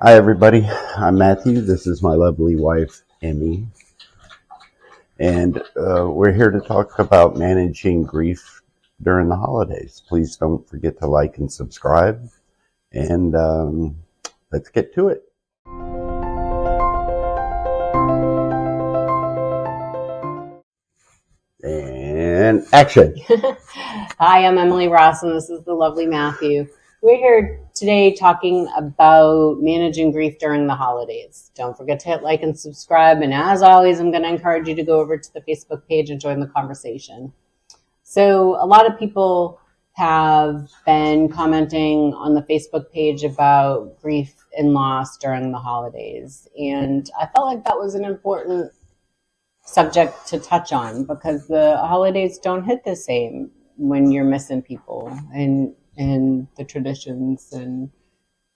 Hi, everybody. I'm Matthew. This is my lovely wife, Emmy. And we're here to talk about managing grief during the holidays. Please don't forget to like and subscribe. And let's get to it. And action. Hi, I'm Emily Ross, and this is the lovely Matthew. We're here today talking about managing grief during the holidays. Don't forget to hit like and subscribe. And as always, I'm going to encourage you to go over to the Facebook page and join the conversation. So a lot of people have been commenting on the Facebook page about grief and loss during the holidays. And I felt like that was an important subject to touch on because the holidays don't hit the same when you're missing people and the traditions and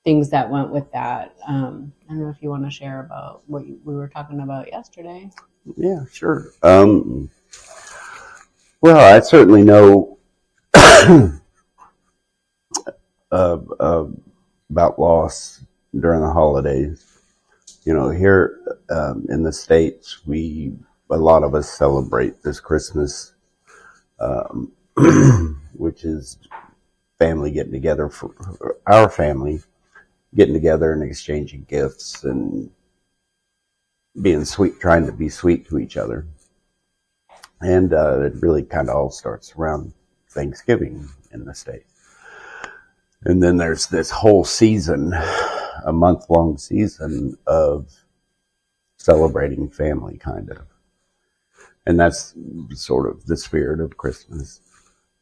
things that went with that. I don't know if you want to share about what we were talking about yesterday. Yeah, sure. Well, I certainly know about loss during the holidays. You know, here in the States, a lot of us celebrate this Christmas, which is family getting together, for our family getting together and exchanging gifts and being sweet, trying to be sweet to each other. And it really kind of all starts around Thanksgiving in the States. And then there's this whole season, a month-long season of celebrating family, kind of. And that's sort of the spirit of Christmas.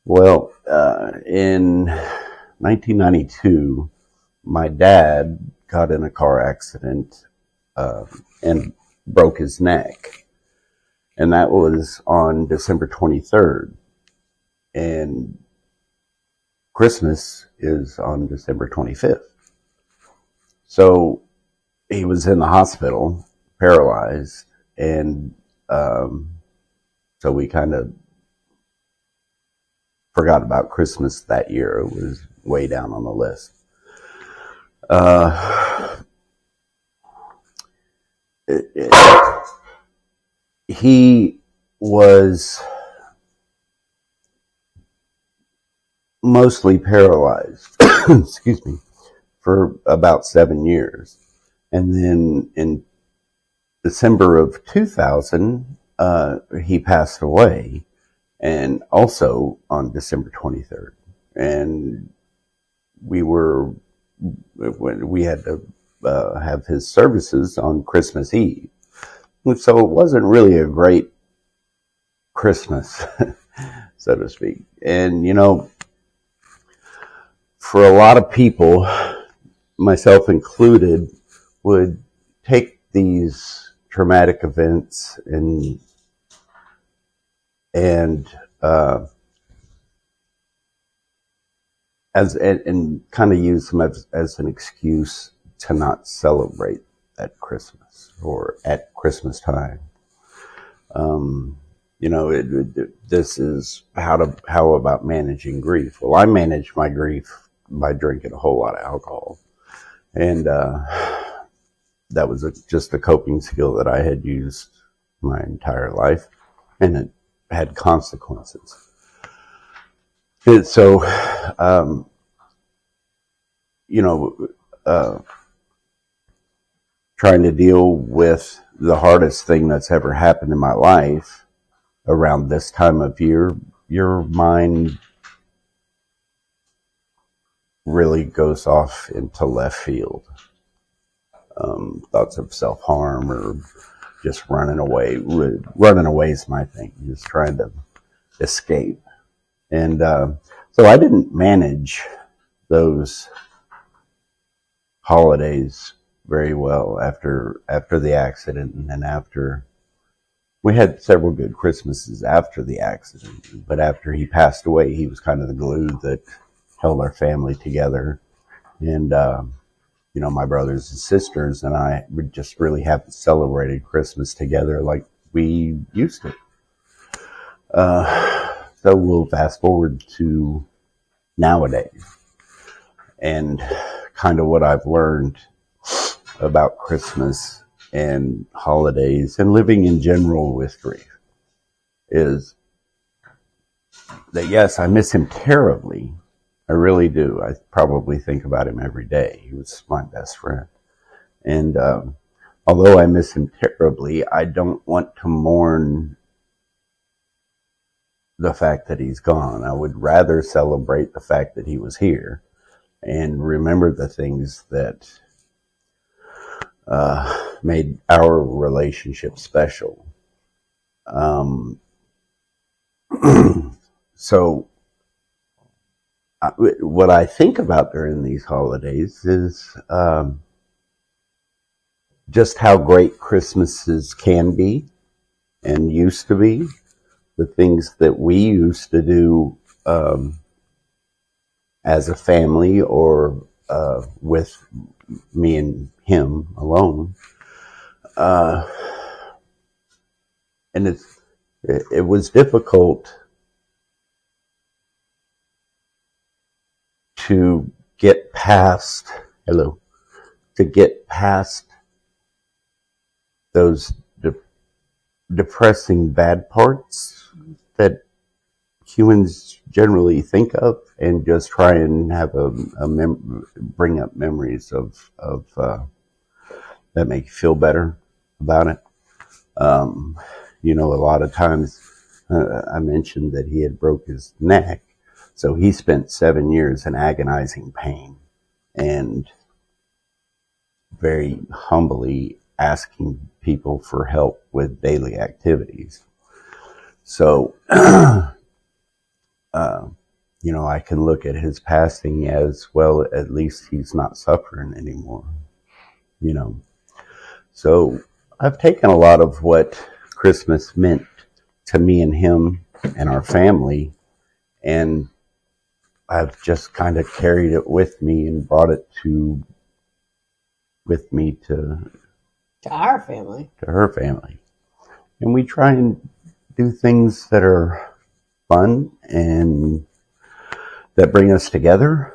Well, in 1992, my dad got in a car accident and broke his neck. And that was on December 23rd. And Christmas is on December 25th. So he was in the hospital, paralyzed, and so we kind of forgot about Christmas that year. It was way down on the list. He was mostly paralyzed, excuse me, for about 7 years. And then in December of 2000, he passed away. And also on December 23rd. And we had to have his services on Christmas Eve. So it wasn't really a great Christmas, so to speak. And, you know, for a lot of people, myself included, would take these traumatic events and kind of use them as an excuse to not celebrate at Christmas or at Christmas time. You know, this is how about managing grief? Well, I manage my grief by drinking a whole lot of alcohol, and that was just a coping skill that I had used my entire life, and it had consequences. And so, you know, trying to deal with the hardest thing that's ever happened in my life around this time of year, your mind really goes off into left field. Thoughts of self-harm or just running away. Running away is my thing, just trying to escape. And so I didn't manage those holidays very well after the accident, and then after we had several good Christmases after the accident. But after he passed away, he was kind of the glue that held our family together. And you know, my brothers and sisters and I just really haven't celebrated Christmas together like we used to. So we'll fast forward to nowadays. And kind of what I've learned about Christmas and holidays and living in general with grief is that, yes, I miss him terribly. I really do. I probably think about him every day. He was my best friend. And although I miss him terribly, I don't want to mourn the fact that he's gone. I would rather celebrate the fact that he was here and remember the things that made our relationship special. So what I think about during these holidays is just how great Christmases can be and used to be. The things that we used to do as a family or with me and him alone. And it was difficult to get past, those depressing bad parts that humans generally think of, and just try and have bring up memories of that make you feel better about it. A lot of times I mentioned that he had broke his neck, so he spent 7 years in agonizing pain and very humbly asking people for help with daily activities. So, I can look at his passing as, well, at least he's not suffering anymore, So I've taken a lot of what Christmas meant to me and him and our family, and I've just kind of carried it with me and brought it with me to our family, to her family. And we try and do things that are fun and that bring us together.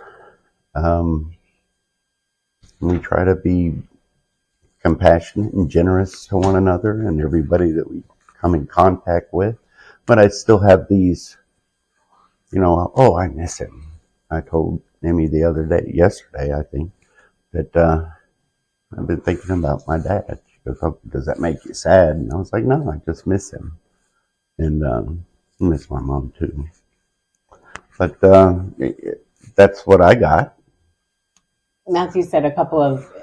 We try to be compassionate and generous to one another and everybody that we come in contact with. But I still have these, I miss him. I told Amy yesterday, I think, that I've been thinking about my dad. She goes, "Oh, does that make you sad?" And I was like, "No, I just miss him." And I miss my mom too. But that's what I got. Matthew said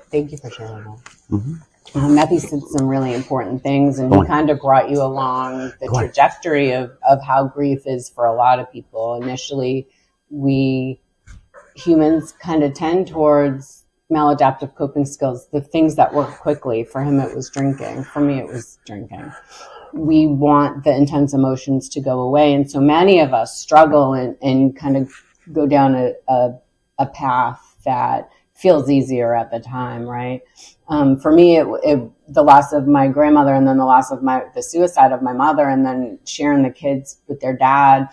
thank you for sharing that. Mm-hmm. Matthew said some really important things, and he kind of brought you along the trajectory of how grief is for a lot of people. Initially, we humans kind of tend towards maladaptive coping skills, the things that work quickly. For him, it was drinking. For me, it was drinking. We want the intense emotions to go away. And so many of us struggle and kind of go down a path that feels easier at the time, right? For me, the loss of my grandmother, and then the suicide of my mother, and then sharing the kids with their dad.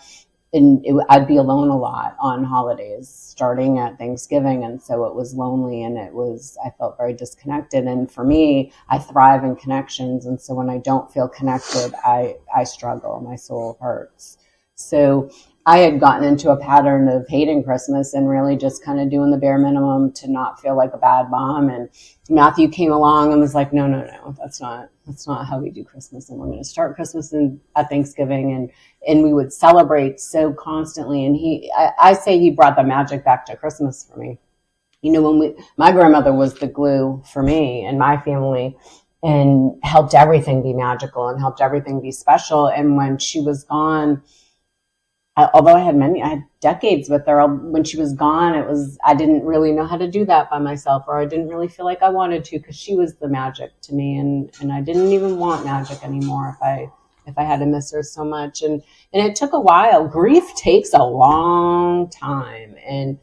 And I'd be alone a lot on holidays, starting at Thanksgiving. And so it was lonely, and I felt very disconnected. And for me, I thrive in connections. And so when I don't feel connected, I struggle. My soul hurts. So I had gotten into a pattern of hating Christmas and really just kind of doing the bare minimum to not feel like a bad mom. And Matthew came along and was like, no, that's not how we do Christmas. And we're going to start Christmas at Thanksgiving. And we would celebrate so constantly. And I say he brought the magic back to Christmas for me. My grandmother was the glue for me and my family, and helped everything be magical and helped everything be special. And when she was gone, although I had decades with her, when she was gone, I didn't really know how to do that by myself, or I didn't really feel like I wanted to, because she was the magic to me, and I didn't even want magic anymore if I had to miss her so much. And it took a while. Grief takes a long time. And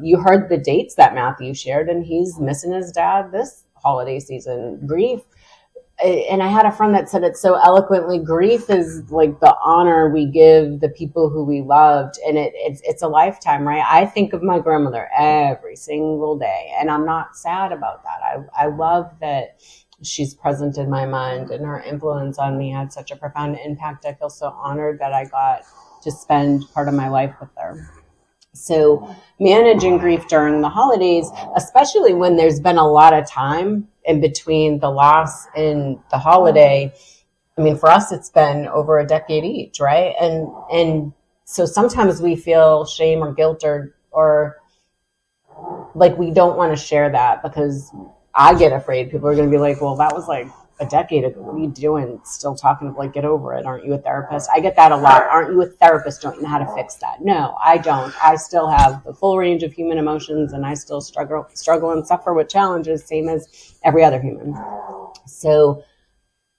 you heard the dates that Matthew shared, and he's missing his dad this holiday season. Grief. And I had a friend that said it so eloquently: grief is like the honor we give the people who we loved. And it's a lifetime, right? I think of my grandmother every single day, and I'm not sad about that. I love that she's present in my mind, and her influence on me had such a profound impact. I feel so honored that I got to spend part of my life with her. So managing grief during the holidays, especially when there's been a lot of time in between the loss and the holiday. I mean, for us, it's been over a decade each, right? And so sometimes we feel shame or guilt or like we don't want to share that, because I get afraid people are going to be like, well, that was like a decade ago. What are you doing? Still talking, like, get over it. Aren't you a therapist? I get that a lot. Aren't you a therapist? Don't you know how to fix that? No, I don't. I still have the full range of human emotions, and I still struggle and suffer with challenges, same as every other human. So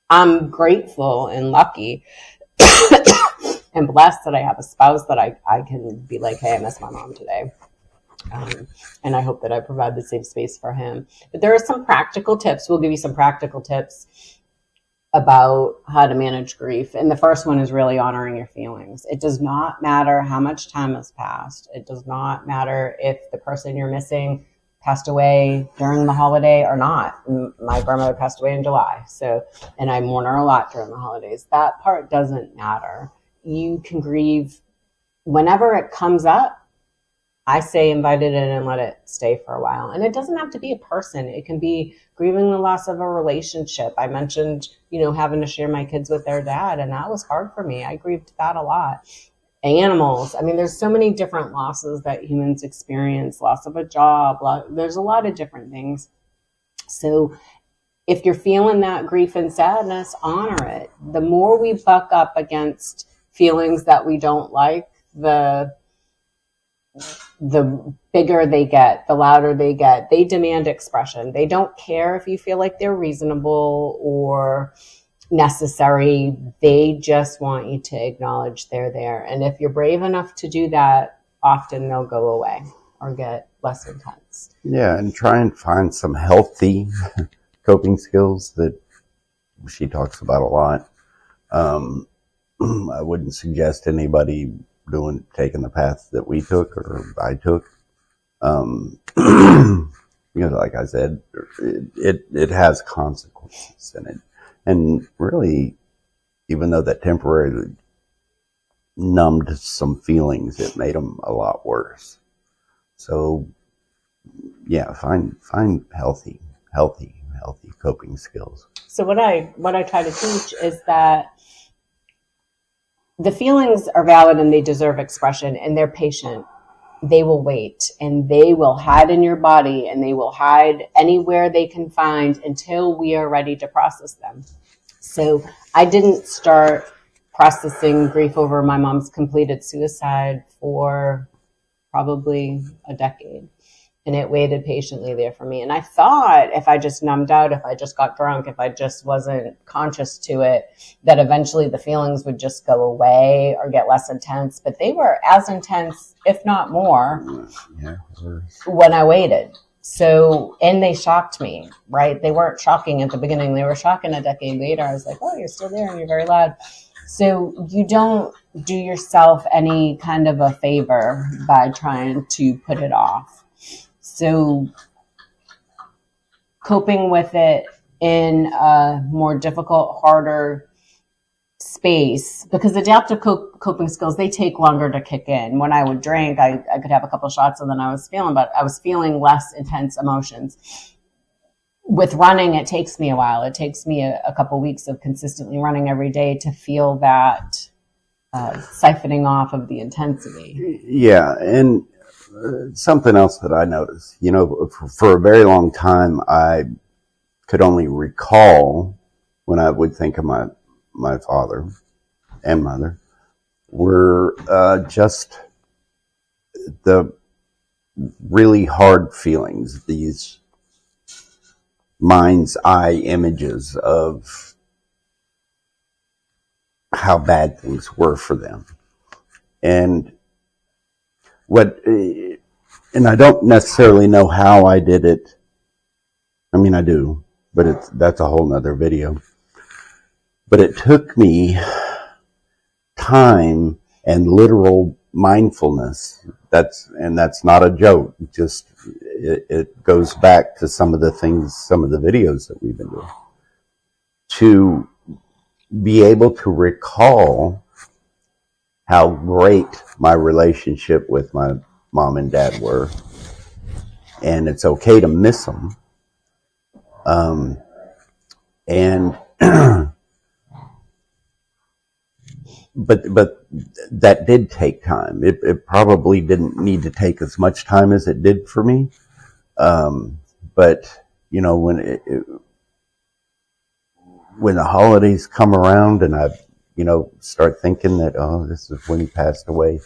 I'm grateful and lucky and blessed that I have a spouse that I can be like, hey, I miss my mom today. And I hope that I provide the safe space for him. But there are some practical tips. We'll give you some practical tips about how to manage grief. And the first one is really honoring your feelings. It does not matter how much time has passed. It does not matter if the person you're missing passed away during the holiday or not. My grandmother passed away in July. And I mourn her a lot during the holidays. That part doesn't matter. You can grieve whenever it comes up. I say invite it in and let it stay for a while. And it doesn't have to be a person. It can be grieving the loss of a relationship. I mentioned, having to share my kids with their dad, and that was hard for me. I grieved that a lot. Animals. I mean, there's so many different losses that humans experience. Loss of a job. There's a lot of different things. So if you're feeling that grief and sadness, honor it. The more we buck up against feelings that we don't like, the bigger they get, the louder they get. They demand expression. They don't care if you feel like they're reasonable or necessary. They just want you to acknowledge they're there. And if you're brave enough to do that, often they'll go away or get less intense. Yeah, and try and find some healthy coping skills that she talks about a lot. I wouldn't suggest anybody taking the path that we took or I took. Because like I said, it has consequences in it. And really, even though that temporarily numbed some feelings, it made them a lot worse. So yeah, find healthy coping skills. So what I try to teach is that the feelings are valid and they deserve expression, and they're patient. They will wait, and they will hide in your body, and they will hide anywhere they can find until we are ready to process them. So I didn't start processing grief over my mom's completed suicide for probably a decade. And it waited patiently there for me. And I thought if I just numbed out, if I just got drunk, if I just wasn't conscious to it, that eventually the feelings would just go away or get less intense. But they were as intense, if not more, when I waited. So, and they shocked me, right? They weren't shocking at the beginning. They were shocking a decade later. I was like, oh, you're still there and you're very loud. So you don't do yourself any kind of a favor by trying to put it off. So coping with it in a more difficult, harder space, because adaptive coping skills, they take longer to kick in. When I would drink, I could have a couple shots and then I was feeling less intense emotions. With running, it takes me a while. It takes me a couple weeks of consistently running every day to feel that siphoning off of the intensity. Yeah, and something else that I noticed, for a very long time, I could only recall when I would think of my father and mother were just the really hard feelings, these mind's eye images of how bad things were for them. And I don't necessarily know how I did it. I mean, I do, but that's a whole nother video. But it took me time and literal mindfulness. That's not a joke. Just it goes back to some of the videos that we've been doing, to be able to recall how great my relationship with my mom and dad were, and it's okay to miss them. And but that did take time. It probably didn't need to take as much time as it did for me. But when the holidays come around and I start thinking that, oh, this is when he passed away,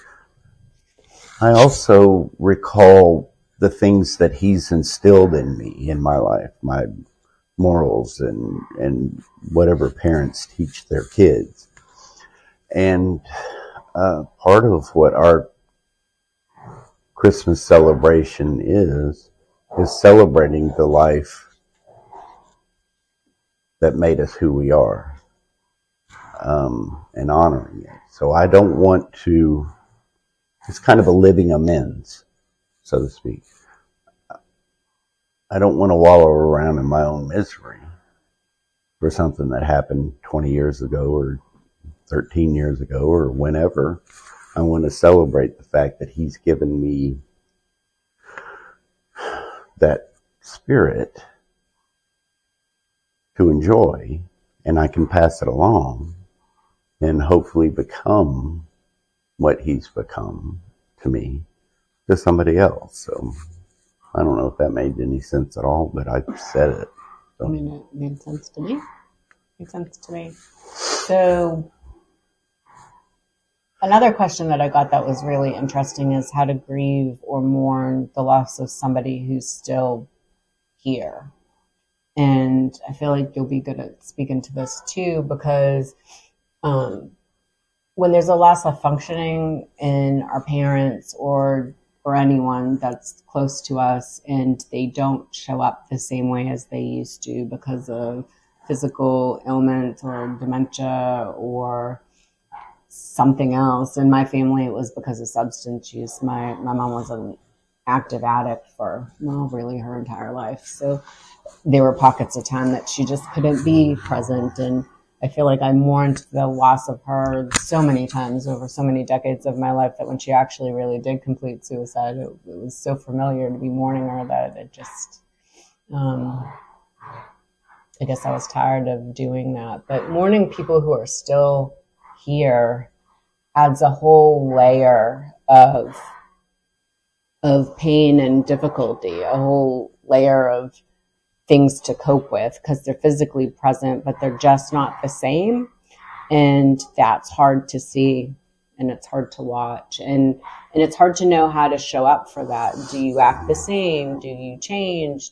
I also recall the things that he's instilled in me in my life, my morals and whatever parents teach their kids. And part of what our Christmas celebration is celebrating the life that made us who we are, and honoring it. So I don't want to, it's kind of a living amends, so to speak. I don't want to wallow around in my own misery for something that happened 20 years ago or 13 years ago or whenever. I want to celebrate the fact that he's given me that spirit to enjoy, and I can pass it along and hopefully become what he's become to me, to somebody else. So I don't know if that made any sense at all, but I said it. So. I mean, it made sense to me. So another question that I got that was really interesting is how to grieve or mourn the loss of somebody who's still here. And I feel like you'll be good at speaking to this too, because when there's a loss of functioning in our parents or anyone that's close to us, and they don't show up the same way as they used to because of physical ailment or dementia or something else. In my family, it was because of substance use. My mom was an active addict for, really her entire life. So there were pockets of time that she just couldn't be present. And I feel like I mourned the loss of her so many times over so many decades of my life that when she actually really did complete suicide, it was so familiar to be mourning her that it just, I guess I was tired of doing that. But mourning people who are still here adds a whole layer of pain and difficulty, a whole layer of things to cope with, because they're physically present, but they're just not the same. And that's hard to see, and it's hard to watch. And it's hard to know how to show up for that. Do you act the same? Do you change?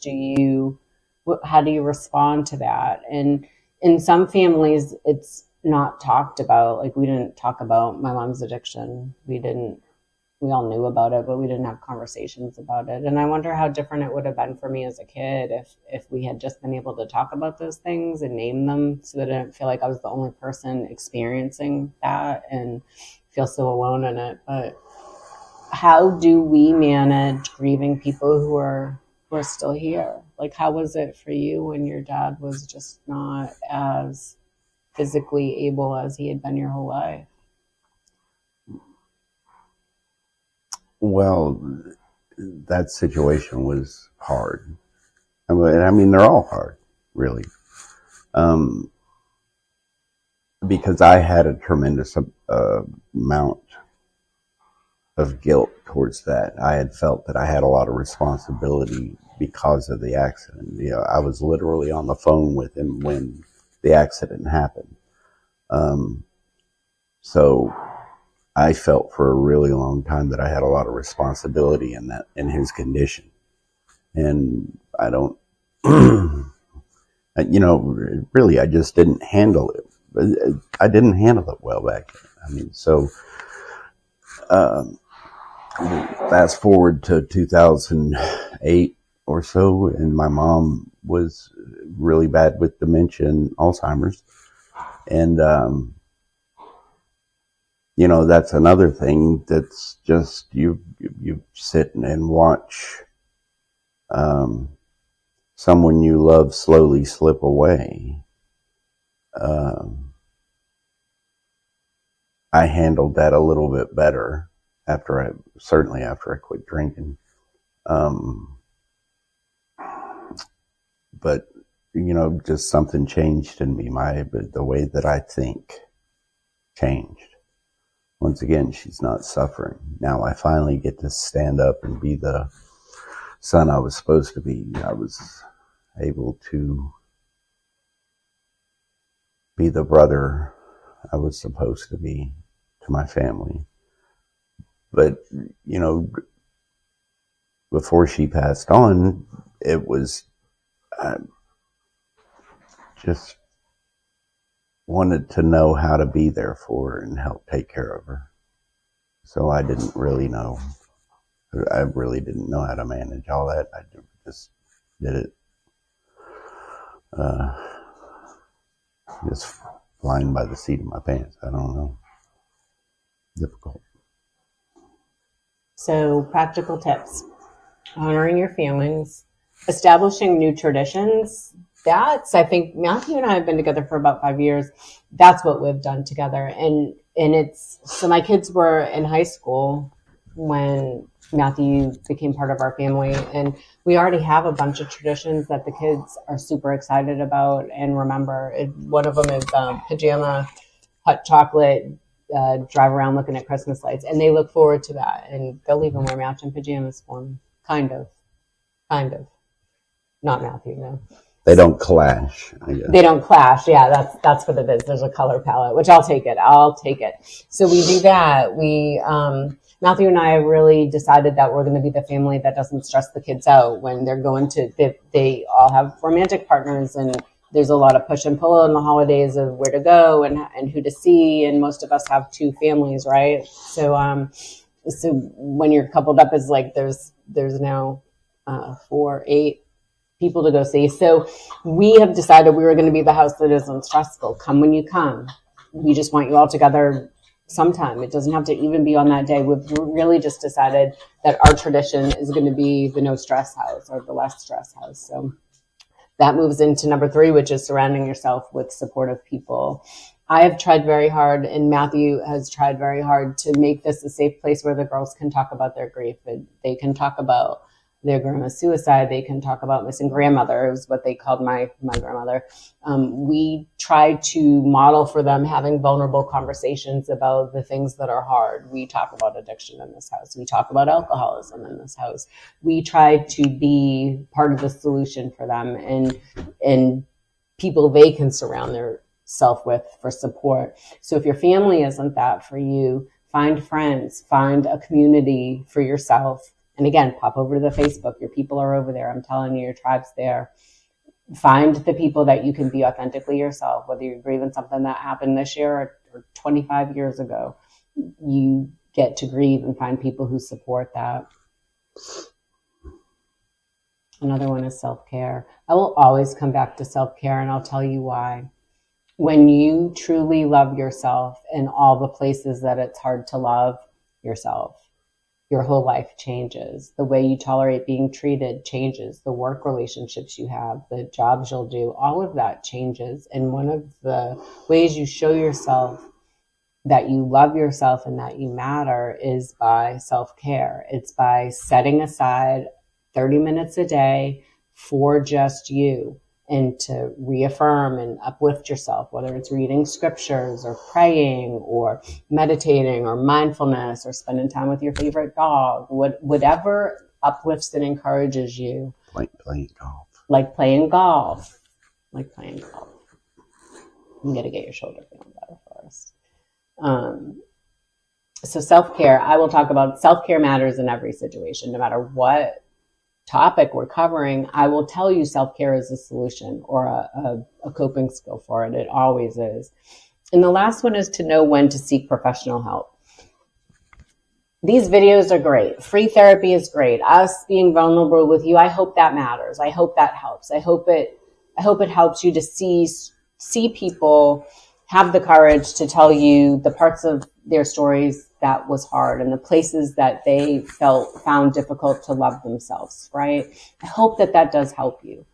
How do you respond to that? And in some families, it's not talked about. Like, we didn't talk about my mom's addiction. We all knew about it, but we didn't have conversations about it. And I wonder how different it would have been for me as a kid if we had just been able to talk about those things and name them, so that I didn't feel like I was the only person experiencing that and feel so alone in it. But how do we manage grieving people who are still here? Like, how was it for you when your dad was just not as physically able as he had been your whole life? Well, that situation was hard. I mean, they're all hard, really. Because I had a tremendous amount of guilt towards that. I had felt that I had a lot of responsibility because of the accident. I was literally on the phone with him when the accident happened. So I felt for a really long time that I had a lot of responsibility in his condition. And I don't, really, I just didn't handle it. I didn't handle it well back then. I mean, so, fast forward to 2008 or so, and my mom was really bad with dementia and Alzheimer's. And, that's another thing that's just, you sit and watch someone you love slowly slip away. I handled that a little bit better certainly after I quit drinking. But just something changed in me. The way that I think changed. Once again, she's not suffering. Now I finally get to stand up and be the son I was supposed to be. I was able to be the brother I was supposed to be to my family. But, before she passed on, it was, I just wanted to know how to be there for her and help take care of her. So I didn't really know. I really didn't know how to manage all that. I just did it. Just flying by the seat of my pants. I don't know. Difficult. So, practical tips. Honoring your feelings. Establishing new traditions. I think Matthew and I have been together for about 5 years. That's what we've done together. And so my kids were in high school when Matthew became part of our family. And we already have a bunch of traditions that the kids are super excited about and remember. One of them is pajama, hot chocolate, drive around looking at Christmas lights. And they look forward to that. And they'll even wear matching pajamas for me. Kind of. Not Matthew, no. They don't clash. I guess. They don't clash. Yeah, that's what it is. There's a color palette, which I'll take it. So we do that. Matthew and I have really decided that we're going to be the family that doesn't stress the kids out when they're going to, they all have romantic partners, and there's a lot of push and pull in the holidays of where to go and who to see. And most of us have two families, right? So when you're coupled up, it's like there's now 8 people to go see. So we have decided we were going to be the house that isn't stressful. Come when you come. We just want you all together sometime. It doesn't have to even be on that day. We've really just decided that our tradition is going to be the no stress house or the less stress house. So that moves into number 3, which is surrounding yourself with supportive people. I have tried very hard, and Matthew has tried very hard to make this a safe place where the girls can talk about their grief. They can talk about their grandma's suicide. They can talk about missing grandmother. It was what they called my grandmother. We try to model for them having vulnerable conversations about the things that are hard. We talk about addiction in this house. We talk about alcoholism in this house. We try to be part of the solution for them and people they can surround themselves with for support. So if your family isn't that for you, find friends, find a community for yourself. And again, pop over to the Facebook. Your people are over there. I'm telling you, your tribe's there. Find the people that you can be authentically yourself, whether you're grieving something that happened this year or 25 years ago. You get to grieve and find people who support that. Another one is self-care. I will always come back to self-care, and I'll tell you why. When you truly love yourself in all the places that it's hard to love yourself, your whole life changes. The way you tolerate being treated changes. The work relationships you have, the jobs you'll do, all of that changes. And one of the ways you show yourself that you love yourself and that you matter is by self-care. It's by setting aside 30 minutes a day for just you and to reaffirm and uplift yourself, whether it's reading scriptures or praying or meditating or mindfulness or spending time with your favorite dog, whatever uplifts and encourages you. Like playing golf. Like playing golf. You got to get your shoulder feeling better first. So self-care, I will talk about self-care matters in every situation, no matter what topic we're covering. I will tell you self-care is a solution or a coping skill for it. It always is. And the last one is to know when to seek professional help. These videos are great. Free therapy is great. Us being vulnerable with you, I hope that matters. I hope that helps. I hope it helps you to see people have the courage to tell you the parts of their stories that was hard and the places that they found difficult to love themselves, right? I hope that does help you.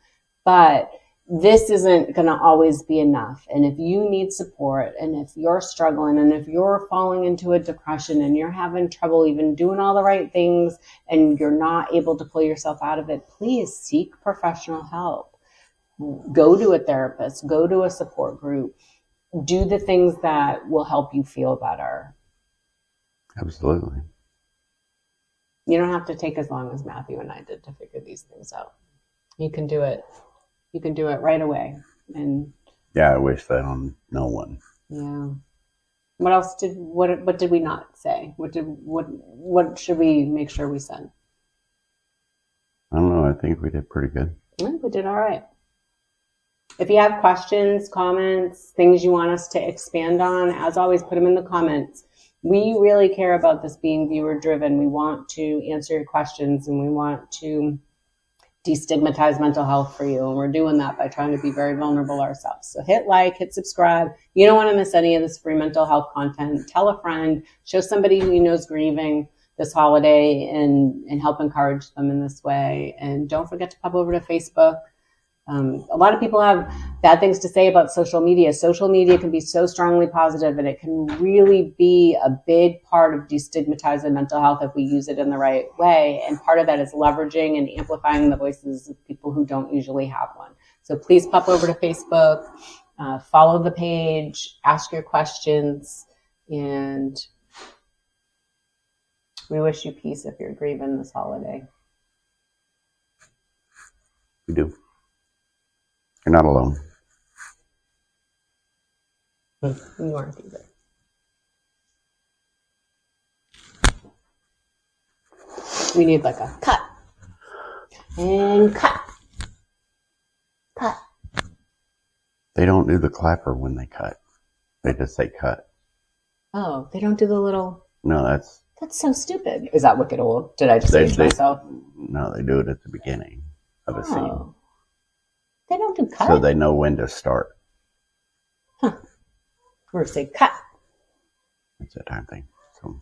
But this isn't going to always be enough. And if you need support, and if you're struggling, and if you're falling into a depression and you're having trouble even doing all the right things and you're not able to pull yourself out of it, please seek professional help. Go to a therapist, go to a support group, do the things that will help you feel better. Absolutely. You don't have to take as long as Matthew and I did to figure these things out. You can do it. You can do it right away. And yeah, I wish that on no one. Yeah. What else what did we not say? What should we make sure we said? I don't know. I think we did pretty good. Yeah, we did all right. If you have questions, comments, things you want us to expand on, as always, put them in the comments. We really care about this being viewer driven. We want to answer your questions and we want to destigmatize mental health for you. And we're doing that by trying to be very vulnerable ourselves. So hit like, hit subscribe. You don't want to miss any of this free mental health content. Tell a friend, show somebody who you know is grieving this holiday and help encourage them in this way. And don't forget to pop over to Facebook. A lot of people have bad things to say about social media. Social media can be so strongly positive, and it can really be a big part of destigmatizing mental health if we use it in the right way. And part of that is leveraging and amplifying the voices of people who don't usually have one. So please pop over to Facebook, follow the page, ask your questions, and we wish you peace if you're grieving this holiday. We do. You're not alone. You aren't either. We need like a cut. And cut. Cut. They don't do the clapper when they cut. They just say cut. Oh, they don't do the little... No, that's so stupid. Is that wicked old? Did I just age myself? No, they do it at the beginning of a scene. They don't do cut? So they know when to start. Huh. Or say cut. It's that time thing. So,